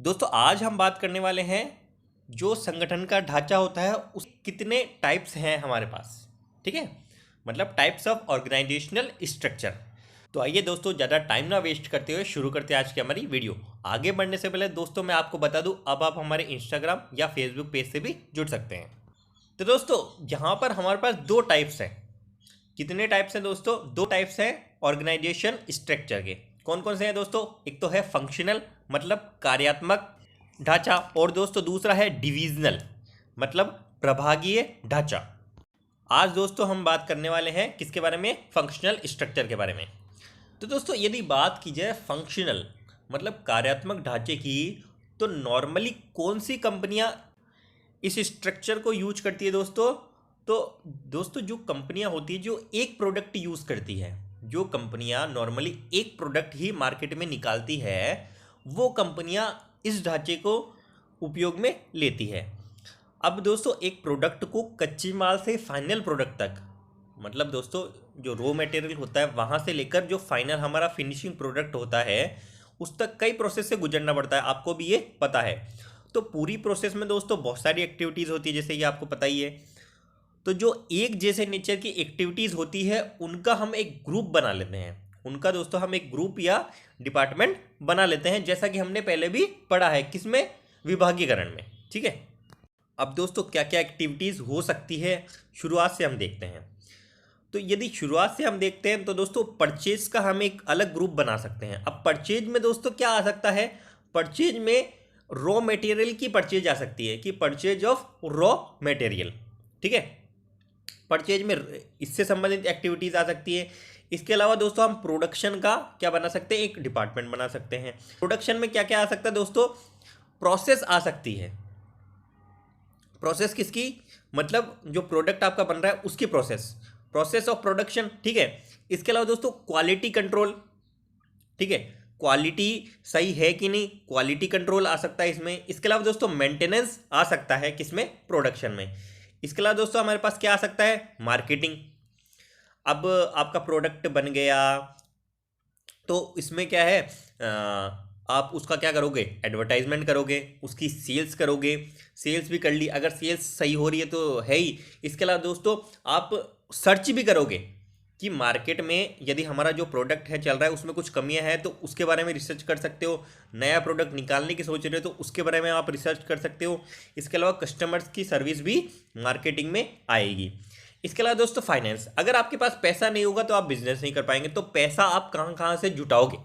दोस्तों आज हम बात करने वाले हैं जो संगठन का ढांचा होता है उस कितने टाइप्स हैं हमारे पास। ठीक है, मतलब टाइप्स ऑफ ऑर्गेनाइजेशनल स्ट्रक्चर। तो आइए दोस्तों ज़्यादा टाइम ना वेस्ट करते हुए शुरू करते हैं आज की हमारी वीडियो। आगे बढ़ने से पहले दोस्तों मैं आपको बता दूं, अब आप हमारे इंस्टाग्राम या फेसबुक पेज से भी जुड़ सकते हैं। तो दोस्तों यहाँ पर हमारे पास दो टाइप्स हैं। कितने टाइप्स हैं दोस्तों? दो टाइप्स हैं ऑर्गेनाइजेशन स्ट्रक्चर के। कौन कौन से हैं दोस्तों? एक तो है फंक्शनल मतलब कार्यात्मक ढांचा, और दोस्तों दूसरा है डिविजनल मतलब प्रभागीय ढांचा। आज दोस्तों हम बात करने वाले हैं किसके बारे में? फंक्शनल स्ट्रक्चर के बारे में। तो दोस्तों यदि बात की जाए फंक्शनल मतलब कार्यात्मक ढांचे की, तो नॉर्मली कौन सी कंपनियां इस स्ट्रक्चर को यूज करती है दोस्तों? तो दोस्तों जो कंपनियां होती है जो एक प्रोडक्ट यूज़ करती है, जो कंपनियां नॉर्मली एक प्रोडक्ट ही मार्केट में निकालती है, वो कंपनियां इस ढांचे को उपयोग में लेती है। अब दोस्तों एक प्रोडक्ट को कच्चे माल से फाइनल प्रोडक्ट तक, मतलब दोस्तों जो रॉ मटेरियल होता है वहाँ से लेकर जो फाइनल हमारा फिनिशिंग प्रोडक्ट होता है उस तक कई प्रोसेस से गुजरना पड़ता है, आपको भी ये पता है। तो पूरी प्रोसेस में दोस्तों बहुत सारी एक्टिविटीज़ होती है, जैसे कि आपको पता ही है। तो जो एक जैसे नेचर की एक्टिविटीज़ होती है उनका हम एक ग्रुप बना लेते हैं, उनका दोस्तों हम एक ग्रुप या डिपार्टमेंट बना लेते हैं, जैसा कि हमने पहले भी पढ़ा है किसमें? विभागीकरण में। ठीक है, अब दोस्तों क्या क्या एक्टिविटीज़ हो सकती है शुरुआत से हम देखते हैं। तो यदि शुरुआत से हम देखते हैं तो दोस्तों परचेज का हम एक अलग ग्रुप बना सकते हैं। अब परचेज में दोस्तों क्या आ सकता है? परचेज में रॉ मटेरियल की परचेज आ सकती है कि परचेज ऑफ रॉ मटेरियल। ठीक है, परचेज में इससे संबंधित एक्टिविटीज़ आ सकती है। इसके अलावा दोस्तों हम प्रोडक्शन का क्या बना सकते हैं? एक डिपार्टमेंट बना सकते हैं। प्रोडक्शन में क्या क्या आ सकता है दोस्तों? प्रोसेस आ सकती है। प्रोसेस किसकी? मतलब जो प्रोडक्ट आपका बन रहा है उसकी प्रोसेस, प्रोसेस ऑफ प्रोडक्शन। ठीक है, इसके अलावा दोस्तों क्वालिटी कंट्रोल। ठीक है, क्वालिटी सही है कि नहीं, क्वालिटी कंट्रोल आ सकता है इसमें। इसके अलावा दोस्तों मेंटेनेंस आ सकता है किसमें? प्रोडक्शन में। इसके अलावा दोस्तों हमारे पास क्या आ सकता है? मार्केटिंग। अब आपका प्रोडक्ट बन गया तो इसमें क्या है, आप उसका क्या करोगे? एडवर्टाइजमेंट करोगे, उसकी सेल्स करोगे। सेल्स भी कर ली, अगर सेल्स सही हो रही है तो है ही। इसके अलावा दोस्तों आप सर्च भी करोगे कि मार्केट में यदि हमारा जो प्रोडक्ट है चल रहा है उसमें कुछ कमियां हैं तो उसके बारे में रिसर्च कर सकते हो। नया प्रोडक्ट निकालने की सोच रहे हो तो उसके बारे में आप रिसर्च कर सकते हो। इसके अलावा कस्टमर्स की सर्विस भी मार्केटिंग में आएगी। इसके अलावा दोस्तों फाइनेंस, अगर आपके पास पैसा नहीं होगा तो आप बिजनेस नहीं कर पाएंगे। तो पैसा आप कहाँ कहाँ से जुटाओगे?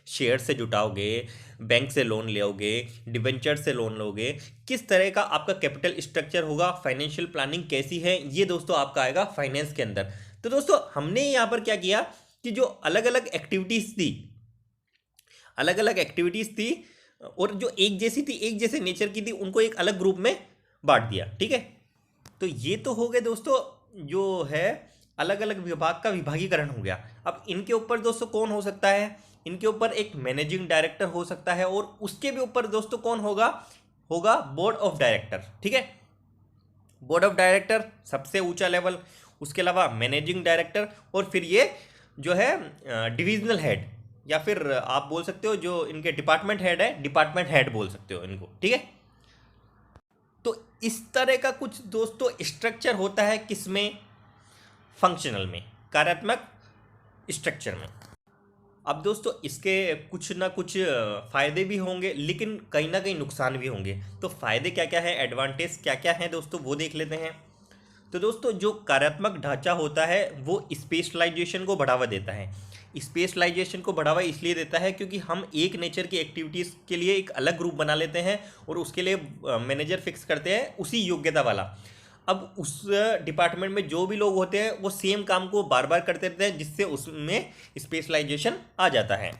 शेयर से जुटाओगे, बैंक से लोन लोगे, डिबेंचर से लोन लोगे, किस तरह का आपका कैपिटल स्ट्रक्चर होगा, फाइनेंशियल प्लानिंग कैसी है, ये दोस्तों आपका आएगा फाइनेंस के अंदर। तो दोस्तों हमने यहाँ पर क्या किया कि जो अलग अलग एक्टिविटीज़ थी, अलग अलग एक्टिविटीज़ थी और जो एक जैसी थी, एक जैसे नेचर की थी, उनको एक अलग ग्रुप में बांट दिया। ठीक है, तो ये तो हो गए दोस्तों जो है अलग अलग विभाग का विभागीकरण हो गया। अब इनके ऊपर दोस्तों कौन हो सकता है? इनके ऊपर एक मैनेजिंग डायरेक्टर हो सकता है, और उसके भी ऊपर दोस्तों कौन होगा? होगा बोर्ड ऑफ डायरेक्टर। ठीक है, बोर्ड ऑफ डायरेक्टर सबसे ऊंचा लेवल, उसके अलावा मैनेजिंग डायरेक्टर, और फिर ये जो है डिविजनल हेड, या फिर आप बोल सकते हो जो इनके डिपार्टमेंट हेड है, डिपार्टमेंट हेड बोल सकते हो इनको। ठीक है, तो इस तरह का कुछ दोस्तों स्ट्रक्चर होता है किसमें? फंक्शनल में, कार्यात्मक स्ट्रक्चर में। अब दोस्तों इसके कुछ ना कुछ फ़ायदे भी होंगे लेकिन कहीं ना कहीं नुकसान भी होंगे। तो फ़ायदे क्या क्या है, एडवांटेज क्या क्या है दोस्तों, वो देख लेते हैं। तो दोस्तों जो कार्यात्मक ढांचा होता है वो स्पेशलाइजेशन को बढ़ावा देता है। स्पेशलाइजेशन को बढ़ावा इसलिए देता है क्योंकि हम एक नेचर की एक्टिविटीज़ के लिए एक अलग ग्रुप बना लेते हैं और उसके लिए मैनेजर फिक्स करते हैं उसी योग्यता वाला। अब उस डिपार्टमेंट में जो भी लोग होते हैं वो सेम काम को बार बार करते रहते हैं, जिससे उसमें स्पेशलाइजेशन आ जाता है।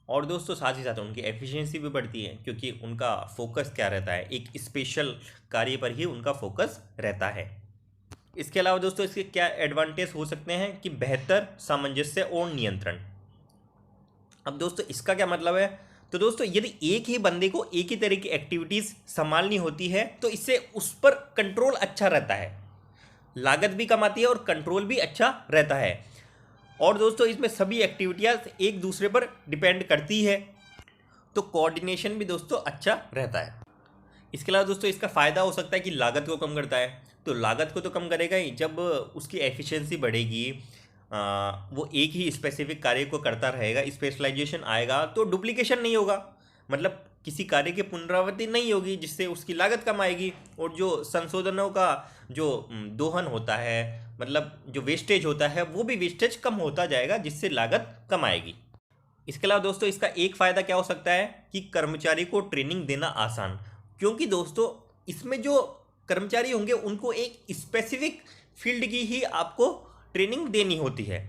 और दोस्तों साथ ही साथ उनकी एफिशिएंसी भी बढ़ती है क्योंकि उनका फोकस क्या रहता है? एक स्पेशल कार्य पर ही उनका फोकस रहता है। इसके अलावा दोस्तों इसके क्या एडवांटेज हो सकते हैं कि बेहतर सामंजस्य और नियंत्रण। अब दोस्तों इसका क्या मतलब है? तो दोस्तों यदि एक ही बंदे को एक ही तरह की एक्टिविटीज़ संभालनी होती है तो इससे उस पर कंट्रोल अच्छा रहता है, लागत भी कम आती है और कंट्रोल भी अच्छा रहता है। और दोस्तों इसमें सभी एक्टिविटीज़ एक दूसरे पर डिपेंड करती है, तो कोऑर्डिनेशन भी दोस्तों अच्छा रहता है। इसके अलावा दोस्तों इसका फ़ायदा हो सकता है कि लागत को कम करता है। तो लागत को तो कम करेगा ही, जब उसकी एफिशिएंसी बढ़ेगी, वो एक ही स्पेसिफिक कार्य को करता रहेगा, स्पेशलाइजेशन आएगा तो डुप्लीकेशन नहीं होगा, मतलब किसी कार्य की पुनरावृत्ति नहीं होगी, जिससे उसकी लागत कम आएगी। और जो संशोधनों का जो दोहन होता है, मतलब जो वेस्टेज होता है, वो भी वेस्टेज कम होता जाएगा, जिससे लागत कम आएगी। इसके अलावा दोस्तों इसका एक फ़ायदा क्या हो सकता है कि कर्मचारी को ट्रेनिंग देना आसान, क्योंकि दोस्तों इसमें जो कर्मचारी होंगे उनको एक स्पेसिफिक फील्ड की ही आपको ट्रेनिंग देनी होती है।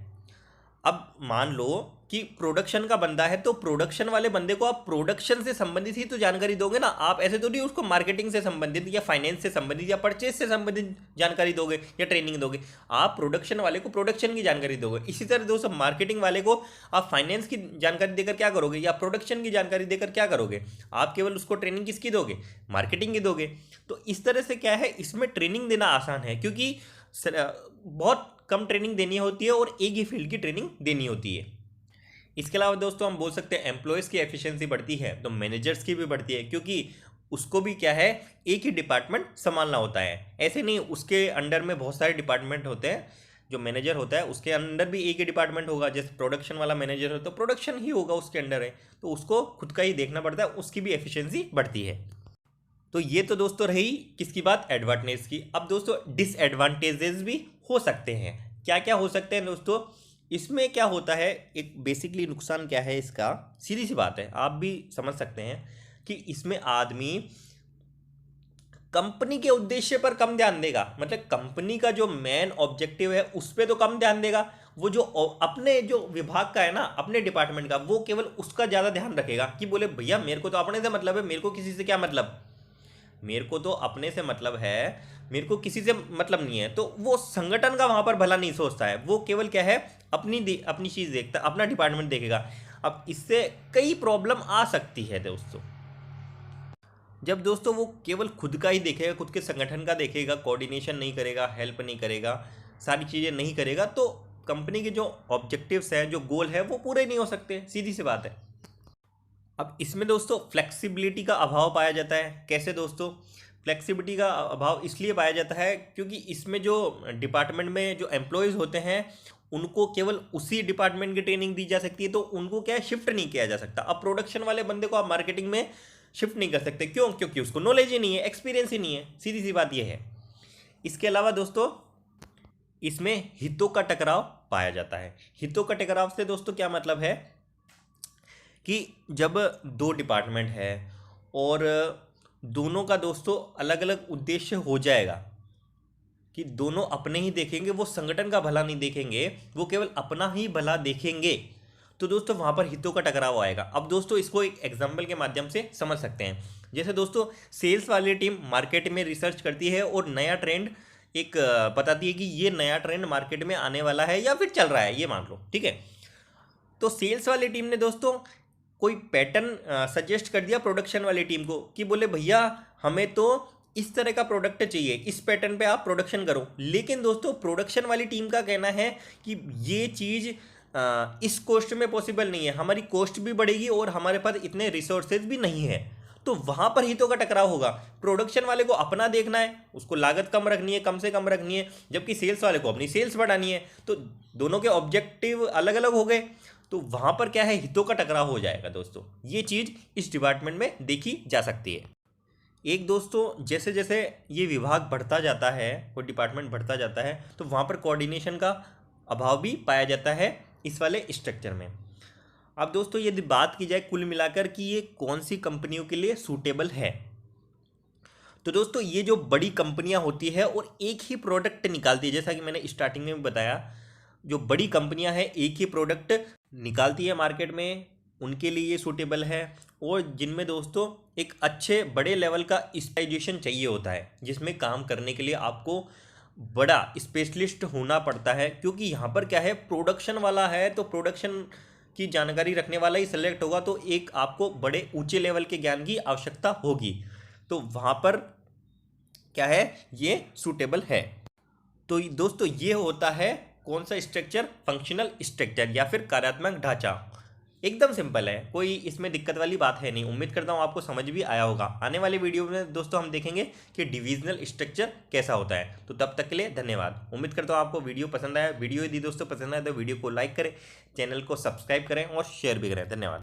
अब मान लो कि प्रोडक्शन का बंदा है, तो प्रोडक्शन वाले बंदे को आप प्रोडक्शन से संबंधित ही तो जानकारी दोगे ना, आप ऐसे तो नहीं उसको मार्केटिंग से संबंधित या फाइनेंस से संबंधित या परचेज से संबंधित जानकारी दोगे या ट्रेनिंग दोगे। आप प्रोडक्शन वाले को प्रोडक्शन की जानकारी दोगे। इसी तरह दोस्तों मार्केटिंग वाले को आप फाइनेंस की जानकारी देकर क्या करोगे, या प्रोडक्शन की जानकारी देकर क्या करोगे, आप केवल उसको ट्रेनिंग किसकी दोगे, मार्केटिंग की दोगे। तो इस तरह से क्या है, इसमें ट्रेनिंग देना आसान है, क्योंकि बहुत कम ट्रेनिंग देनी होती है और एक ही फील्ड की ट्रेनिंग देनी होती है। इसके अलावा दोस्तों हम बोल सकते हैं एम्प्लॉयज़ की एफिशिएंसी बढ़ती है तो मैनेजर्स की भी बढ़ती है, क्योंकि उसको भी क्या है, एक ही डिपार्टमेंट संभालना होता है। ऐसे नहीं उसके अंडर में बहुत सारे डिपार्टमेंट होते हैं, जो मैनेजर होता है उसके अंडर भी एक ही डिपार्टमेंट होगा। जैसे प्रोडक्शन वाला मैनेजर हो तो प्रोडक्शन ही होगा उसके अंडर है, तो उसको खुद का ही देखना पड़ता है, उसकी भी एफिशिएंसी बढ़ती है। तो ये तो दोस्तों रही किसकी बात, एडवांटेज की। अब दोस्तों डिसएडवांटेजेस भी हो सकते हैं। क्या क्या हो सकते हैं दोस्तों, इसमें क्या होता है, एक बेसिकली नुकसान क्या है इसका, सीधी सी बात है, आप भी समझ सकते हैं कि इसमें आदमी कंपनी के उद्देश्य पर कम ध्यान देगा, मतलब कंपनी का जो मेन ऑब्जेक्टिव है उस पर तो कम ध्यान देगा। वो जो अपने जो विभाग का है ना, अपने डिपार्टमेंट का, वो केवल उसका ज़्यादा ध्यान रखेगा कि बोले भैया मेरे को तो अपने से मतलब है, मेरे को किसी से क्या मतलब, मेरे को तो अपने से मतलब है, मेरे को किसी से मतलब नहीं है। तो वो संगठन का वहां पर भला नहीं सोचता है, वो केवल क्या है, अपनी चीज़ देखता, अपना डिपार्टमेंट देखेगा। अब इससे कई प्रॉब्लम आ सकती है दोस्तों, जब दोस्तों वो केवल खुद का ही देखेगा, खुद के संगठन का देखेगा, कोऑर्डिनेशन नहीं करेगा, हेल्प नहीं करेगा, सारी चीज़ें नहीं करेगा, तो कंपनी के जो ऑब्जेक्टिव्स हैं, जो गोल है, वो पूरे नहीं हो सकते, सीधी सी बात है। अब इसमें दोस्तों फ्लेक्सिबिलिटी का अभाव पाया जाता है। कैसे दोस्तों, फ्लेक्सिबिलिटी का अभाव इसलिए पाया जाता है क्योंकि इसमें जो डिपार्टमेंट में जो एम्प्लॉयज़ होते हैं उनको केवल उसी डिपार्टमेंट की ट्रेनिंग दी जा सकती है, तो उनको क्या है, शिफ्ट नहीं किया जा सकता। अब प्रोडक्शन वाले बंदे को आप मार्केटिंग में शिफ्ट नहीं कर सकते, क्यों, क्योंकि उसको नॉलेज ही नहीं है, एक्सपीरियंस ही नहीं है, सीधी सी बात यह है। इसके अलावा दोस्तों इसमें हितों का टकराव पाया जाता है। हितों का टकराव से दोस्तों क्या मतलब है कि जब दो डिपार्टमेंट है और दोनों का दोस्तों अलग अलग उद्देश्य हो जाएगा, कि दोनों अपने ही देखेंगे, वो संगठन का भला नहीं देखेंगे, वो केवल अपना ही भला देखेंगे, तो दोस्तों वहाँ पर हितों का टकराव आएगा। अब दोस्तों इसको एक एग्जाम्पल के माध्यम से समझ सकते हैं। जैसे दोस्तों सेल्स वाली टीम मार्केट में रिसर्च करती है और नया ट्रेंड एक बताती है कि ये नया ट्रेंड मार्केट में आने वाला है या फिर चल रहा है, ये मान लो, ठीक है। तो सेल्स वाली टीम ने दोस्तों कोई पैटर्न सजेस्ट कर दिया प्रोडक्शन वाली टीम को कि बोले भैया हमें तो इस तरह का प्रोडक्ट चाहिए, इस पैटर्न पे आप प्रोडक्शन करो। लेकिन दोस्तों प्रोडक्शन वाली टीम का कहना है कि ये चीज़ इस कॉस्ट में पॉसिबल नहीं है, हमारी कॉस्ट भी बढ़ेगी और हमारे पास इतने रिसोर्सेज भी नहीं है। तो वहाँ पर हितों का टकराव होगा। प्रोडक्शन वाले को अपना देखना है, उसको लागत कम रखनी है, कम से कम रखनी है, जबकि सेल्स वाले को अपनी सेल्स बढ़ानी है। तो दोनों के ऑब्जेक्टिव अलग अलग हो गए, तो वहाँ पर क्या है, हितों का टकराव हो जाएगा दोस्तों। ये चीज़ इस डिपार्टमेंट में देखी जा सकती है। एक दोस्तों जैसे जैसे ये विभाग बढ़ता जाता है, वो डिपार्टमेंट बढ़ता जाता है, तो वहाँ पर कोऑर्डिनेशन का अभाव भी पाया जाता है इस वाले स्ट्रक्चर में। अब दोस्तों यदि बात की जाए कुल मिलाकर कि ये कौन सी कंपनियों के लिए सूटेबल है, तो दोस्तों ये जो बड़ी कंपनियां होती है और एक ही प्रोडक्ट निकालती है, जैसा कि मैंने स्टार्टिंग में बताया, जो बड़ी कंपनियां हैं एक ही प्रोडक्ट निकालती है मार्केट में, उनके लिए ये सूटेबल है। और जिनमें दोस्तों एक अच्छे बड़े लेवल का स्पेशलाइजेशन चाहिए होता है, जिसमें काम करने के लिए आपको बड़ा स्पेशलिस्ट होना पड़ता है, क्योंकि यहाँ पर क्या है, प्रोडक्शन वाला है तो प्रोडक्शन की जानकारी रखने वाला ही सेलेक्ट होगा, तो एक आपको बड़े ऊंचे लेवल के ज्ञान की आवश्यकता होगी। तो वहाँ पर क्या है, ये सूटेबल है। तो दोस्तों ये होता है कौन सा स्ट्रक्चर, फंक्शनल स्ट्रक्चर या फिर कार्यात्मक ढांचा। एकदम सिंपल है, कोई इसमें दिक्कत वाली बात है नहीं। उम्मीद करता हूँ आपको समझ भी आया होगा। आने वाले वीडियो में दोस्तों हम देखेंगे कि डिविजनल स्ट्रक्चर कैसा होता है। तो तब तक के लिए धन्यवाद। उम्मीद करता हूँ आपको वीडियो पसंद आया। वीडियो यदि दोस्तों पसंद आए तो वीडियो को लाइक करें, चैनल को सब्सक्राइब करें और शेयर भी करें। धन्यवाद।